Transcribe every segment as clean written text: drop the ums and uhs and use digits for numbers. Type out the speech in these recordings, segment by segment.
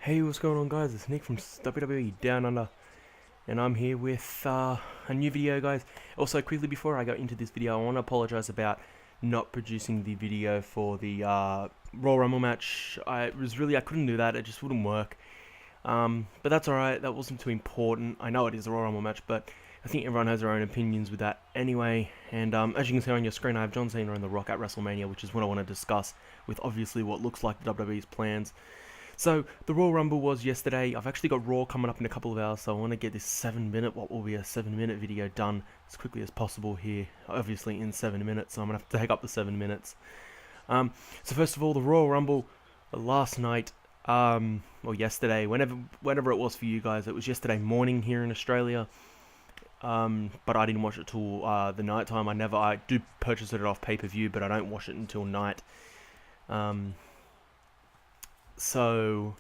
Hey, what's going on, guys? It's Nick from WWE Down Under, and I'm here with a new video, guys. Also, quickly before I go into this video, I want to apologize about not producing the video for the Royal Rumble match. I couldn't do that; it just wouldn't work. But that's alright. That wasn't too important. I know it is a Royal Rumble match, but I think everyone has their own opinions with that anyway. And as you can see on your screen, I have John Cena and The Rock at Wrestlemania, which is what I want to discuss with obviously what looks like the WWE's plans. So, the Royal Rumble was yesterday. I've actually got Raw coming up in a couple of hours, so I want to get this 7-minute, what will be a 7-minute video done as quickly as possible here. Obviously in 7 minutes, so I'm going to have to take up the 7 minutes. So first of all, the Royal Rumble last night, or yesterday, whenever it was for you guys, it was yesterday morning here in Australia. But I didn't watch it till the night time. I do purchase it off pay-per-view, but I don't watch it until night. So,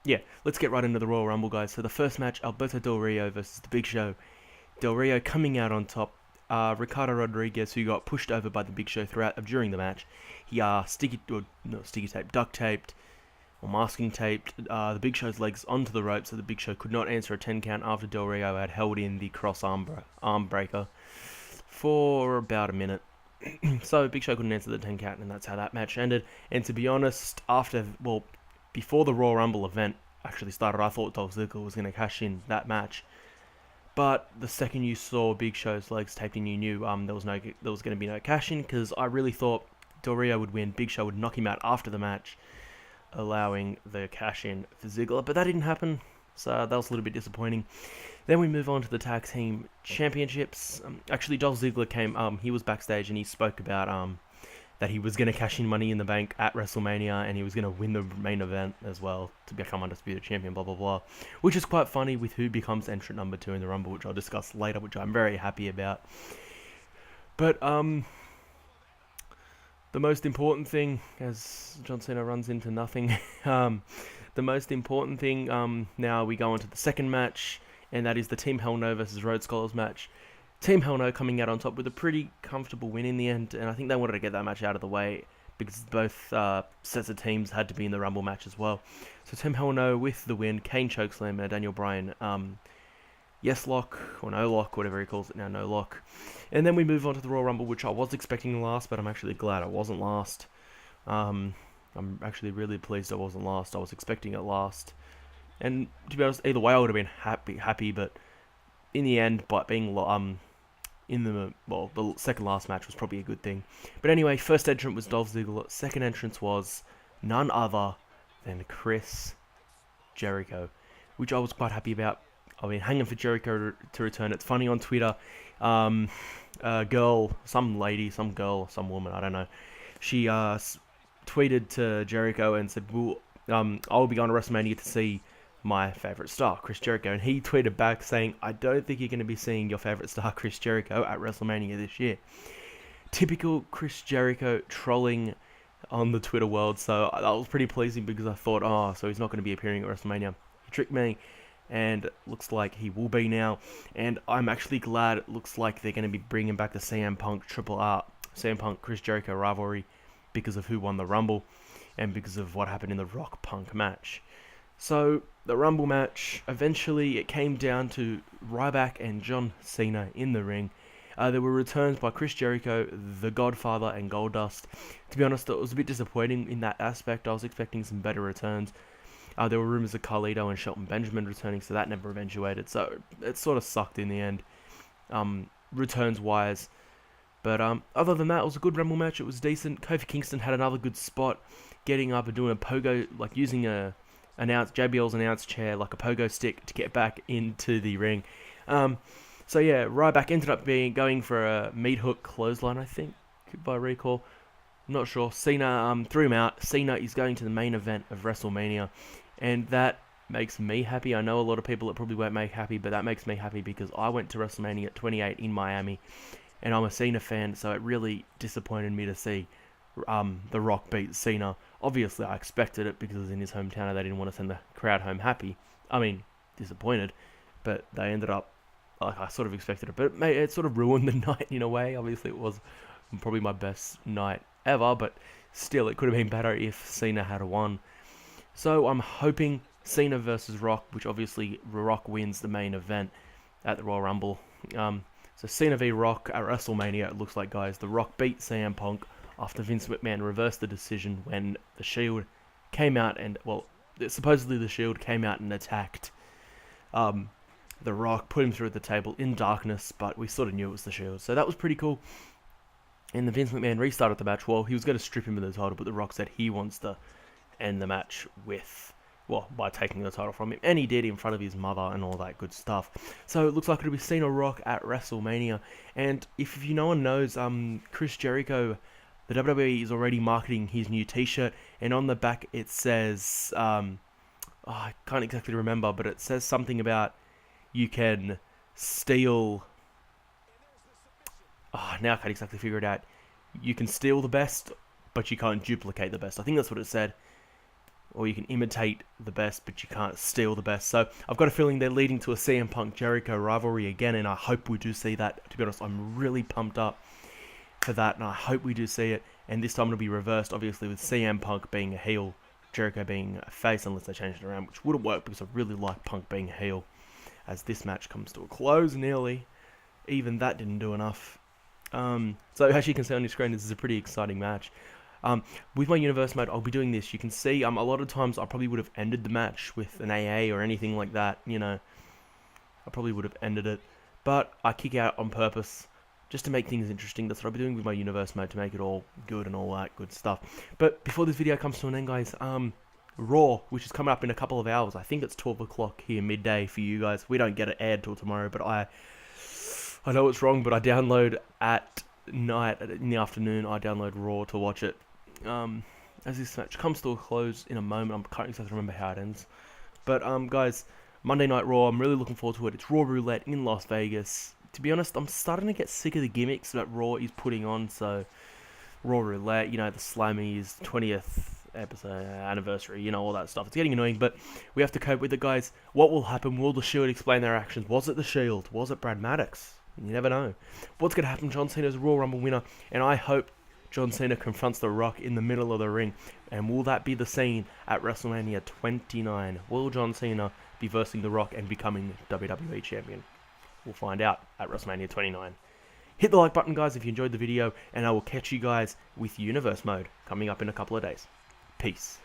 yeah, let's get right into the Royal Rumble, guys. So the first match, Alberto Del Rio versus The Big Show. Del Rio coming out on top. Ricardo Rodriguez, who got pushed over by The Big Show during the match. He duct taped, or masking taped The Big Show's legs onto the rope, so The Big Show could not answer a 10 count after Del Rio had held in the cross arm breaker for about a minute. So Big Show couldn't answer the 10 count, and that's how that match ended. And to be honest, before the Royal Rumble event actually started, I thought Dolph Ziggler was going to cash in that match. But the second you saw Big Show's legs taped in, you knew there was going to be no cash in, because I really thought Del Rio would win. Big Show would knock him out after the match, allowing the cash in for Ziggler. But that didn't happen, so that was a little bit disappointing. Then we move on to the tag team championships. Actually, Dolph Ziggler came. He was backstage and he spoke about that he was going to cash in Money in the Bank at WrestleMania, and he was going to win the main event as well to become Undisputed Champion, blah, blah, blah. Which is quite funny with who becomes entrant number 2 in the Rumble, which I'll discuss later, which I'm very happy about. But, the most important thing, as John Cena runs into nothing, the most important thing, now we go on to the second match, and that is the Team Hell No versus Rhodes Scholars match. Team Hell No coming out on top with a pretty comfortable win in the end, and I think they wanted to get that match out of the way because both sets of teams had to be in the Rumble match as well. So Team Hell No with the win, Kane chokeslam and a Daniel Bryan yes lock, or no lock, whatever he calls it now, no lock. And then we move on to the Royal Rumble, which I was expecting last, but I'm actually glad I wasn't last. I'm actually really pleased I wasn't last. I was expecting it last. And to be honest, either way I would have been happy, but in the end, being the second last match was probably a good thing. But anyway, first entrant was Dolph Ziggler. Second entrance was none other than Chris Jericho, which I was quite happy about. I've been hanging for Jericho to return. It's funny on Twitter, a girl, some woman, I don't know. She tweeted to Jericho and said, "Well, I'll be going to WrestleMania to see my favourite star, Chris Jericho," and he tweeted back saying, "I don't think you're going to be seeing your favourite star, Chris Jericho, at WrestleMania this year." Typical Chris Jericho trolling on the Twitter world, so that was pretty pleasing because I thought, so he's not going to be appearing at WrestleMania. He tricked me, and looks like he will be now, and I'm actually glad it looks like they're going to be bringing back the CM Punk Chris Jericho rivalry because of who won the Rumble, and because of what happened in the Rock Punk match. So, the Rumble match, eventually it came down to Ryback and John Cena in the ring. There were returns by Chris Jericho, The Godfather, and Goldust. To be honest, it was a bit disappointing in that aspect. I was expecting some better returns. There were rumors of Carlito and Shelton Benjamin returning, so that never eventuated. So, it sort of sucked in the end, returns-wise. But other than that, it was a good Rumble match. It was decent. Kofi Kingston had another good spot, getting up and doing a pogo, like using JBL's announce chair like a pogo stick to get back into the ring. So yeah, Ryback ended up going for a meat hook clothesline, I think, if I recall. I'm not sure. Cena threw him out. Cena is going to the main event of WrestleMania, and that makes me happy. I know a lot of people it probably won't make happy, but that makes me happy because I went to WrestleMania 28 in Miami, and I'm a Cena fan, so it really disappointed me to see The Rock beat Cena. Obviously, I expected it because it was in his hometown and they didn't want to send the crowd home happy. I mean, disappointed, but they ended up, like I sort of expected it. But it sort of ruined the night in a way. Obviously, it was probably my best night ever, but still, it could have been better if Cena had won. So I'm hoping Cena versus Rock, which obviously Rock wins the main event at the Royal Rumble. So Cena v Rock at WrestleMania, it looks like, guys. The Rock beat CM Punk after Vince McMahon reversed the decision when the Shield came out and, well, supposedly the Shield came out and attacked The Rock, put him through the table in darkness, but we sort of knew it was the Shield. So that was pretty cool. And then Vince McMahon restarted the match. Well, he was going to strip him of the title, but The Rock said he wants to end the match with, well, by taking the title from him. And he did in front of his mother and all that good stuff. So it looks like it'll be Cena Rock at WrestleMania. And if no one knows, Chris Jericho, the WWE is already marketing his new t-shirt. And on the back it says, I can't exactly remember, but it says something about you can steal... now I can't exactly figure it out. You can steal the best, but you can't duplicate the best. I think that's what it said. Or you can imitate the best, but you can't steal the best. So I've got a feeling they're leading to a CM Punk Jericho rivalry again, and I hope we do see that. To be honest, I'm really pumped up for that, and I hope we do see it. And this time it'll be reversed, obviously, with CM Punk being a heel, Jericho being a face, unless they change it around, which wouldn't work because I really like Punk being a heel. As this match comes to a close nearly, even that didn't do enough. So as you can see on your screen, this is a pretty exciting match. With my universe mode, I'll be doing this. You can see a lot of times I probably would have ended the match with an AA or anything like that. You know, I probably would have ended it, but I kick out on purpose just to make things interesting. That's what I'll be doing with my universe mode, to make it all good and all that good stuff. But before this video comes to an end, guys, Raw, which is coming up in a couple of hours. I think it's 12 o'clock here midday for you guys. We don't get it aired till tomorrow, but I know it's wrong, but I download at night, in the afternoon, I download Raw to watch it. As this match comes to a close in a moment, I can't exactly remember how it ends. But guys, Monday Night Raw, I'm really looking forward to it. It's Raw Roulette in Las Vegas. To be honest, I'm starting to get sick of the gimmicks that Raw is putting on. So Raw Roulette, you know, the Slammies, 20th episode anniversary, you know, all that stuff. It's getting annoying, but we have to cope with it, guys. What will happen? Will the Shield explain their actions? Was it the Shield? Was it Brad Maddox? You never know. What's going to happen? John Cena's a Royal Rumble winner, and I hope John Cena confronts The Rock in the middle of the ring. And will that be the scene at WrestleMania 29? Will John Cena be versing The Rock and becoming WWE Champion? We'll find out at WrestleMania 29. Hit the like button, guys, if you enjoyed the video, and I will catch you guys with Universe Mode coming up in a couple of days. Peace.